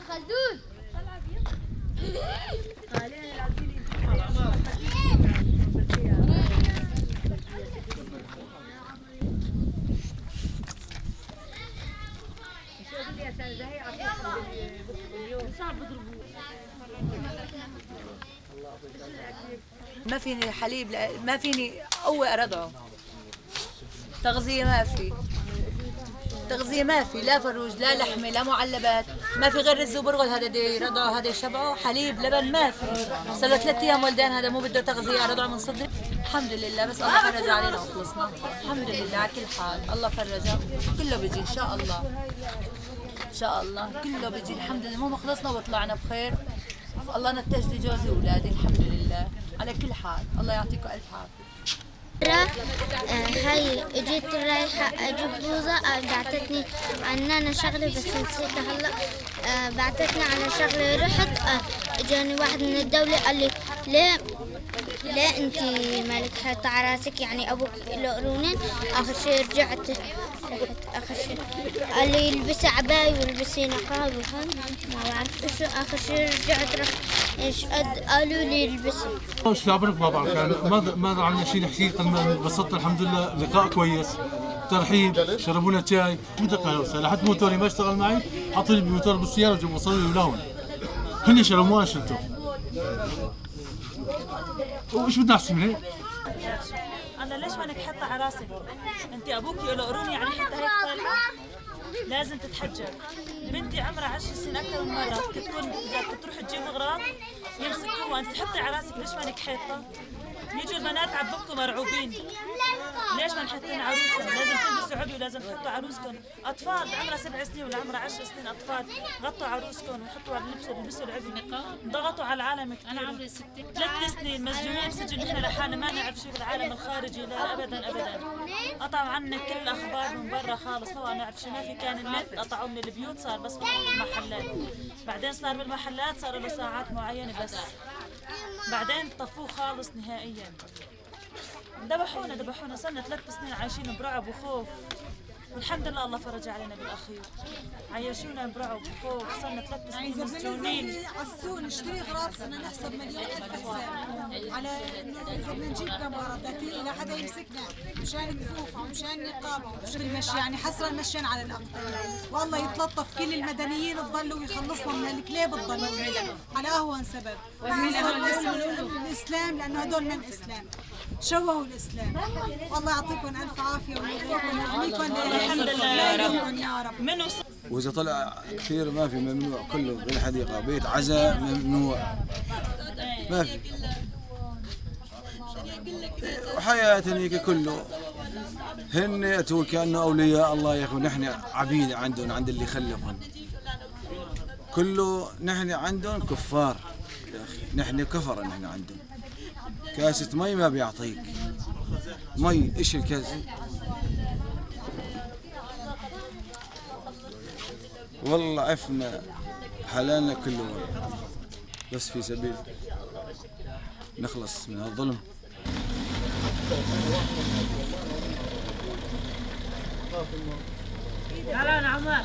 خلدون ما فيني حليب، ما فيني قوي أرضعه. تغذية ما في، تغذية ما في، لا فروج لا لحمة لا معلبات، ما في غير رز وبرغل. هذا دي رضعه، هذا شبعه. حليب لبن ما في. صار له 3 أيام ولدان، هذا مو بده تغذية، رضعه من صدري. الحمد لله، بس الله فرج علينا وخلصنا. الحمد لله على كل حال، الله فرجها. كله بيجي إن شاء الله، إن شاء الله كله بيجي. الحمد لله، مو خلصنا وطلعنا بخير. الله نتج لي جوزي وأولادي الحمد لله على كل حال. الله يعطيكم ألف عافية. هاي اجيت رايحة اجيب بوظة، بعتتني عنانا شغلة بس نسيتها هلا. بعتتني على شغلة، رحت اجاني واحد من الدولة قال لي ليه انت مالك حاطة على راسك، يعني ابوك له قرونين. اخر شيء رحت اخر شيء قال لي البسي عباية والبسي نقاب وهون ما بعرف ايش. اخر شيء رجعت ايش قالوا لي البسي. ايش لعبك ما بعرف يعني ما عندنا شيء نحكي. انبسطت الحمد لله، لقاء كويس، ترحيب، شربونا شاي مثل قالوا. لحد موتوري ما اشتغل معي، حطوا لي الموتور بالسياره وجابوا وصلوا لي لهون. هن شربوا وانا شلته. وش بدنا احسن من هيك؟ أنا ليش ما انك حاطة على راسك؟ أنت أبوك له قرون، يعني حتى هيك طالعة؟ لازم تتحجب. بنتي عمرها 10 سنين أكثر من مرة تكون إذا تروح تجيب أغراض يمسكوها وأنت تحطي على راسك. ليش ما انك حاطة؟ يجوا البنات عببكم مرعوبين. ليش ما نحطين عروسة؟ لازم تلبسوا عبي ولازم تحطوا عروسكم. أطفال عمرها 7 سنين ولا عمرها 10 سنين، أطفال غطوا عروسكم وحطوا لبسوا العبي. ضغطوا على العالم كثير. أنا عمري 3 سنين مسجونين بسجن، نحن لحالنا ما نعرف شيء بالعالم الخارجي. لا أبدا أبدا، قطعوا عنا كل الأخبار من برا خالص. ما نعرف شيء، ما في. كان النت قطعوا من البيوت، صار بس بالمحلات. بعدين صار بالمحلات صار له ساعات معينة بس، بعدين طفوه خالص نهائيا. ذبحونا صرنا 3 سنين عايشين برعب وخوف، والحمد لله الله فرج علينا بالاخير. عايشونا برعب وخوف، صرنا 3 سنين مسجونين. على السوق نشتري اغراض صرنا نحسب مليون الف حساب على انه اذا بدنا نجيب كاميرا تاتي لا حدا يمسكنا مشان كفوف ومشان نقابه ومشان المشي. يعني حسرا مشان على الاقطار، والله يتلطف كل المدنيين تضلوا يخلصنا من الكلاب تضلوا على اهون سبب. الاسلام، لانه هدول من اسلام، شوهوا الاسلام. والله يعطيكم الف عافيه ويوفقكم ويحميكم الحمد لله يا رب. وإذا طلع كثير ما في، ممنوع كله بالحديقة. بيت عزاء ممنوع، ما في. وحياة هيك كله هن يأتوا كأنه أولياء الله يا أخي، ونحن عبيد عندهم، عند اللي خلفهم. كله نحن عندهم كفار يا أخي، نحن كفر. نحن عندهم كاسة مي ما بيعطيك مي. إيش الكاسة؟ والله عفنا حلالنا كله، بس في سبيل نخلص من الظلم. لا لا نعم.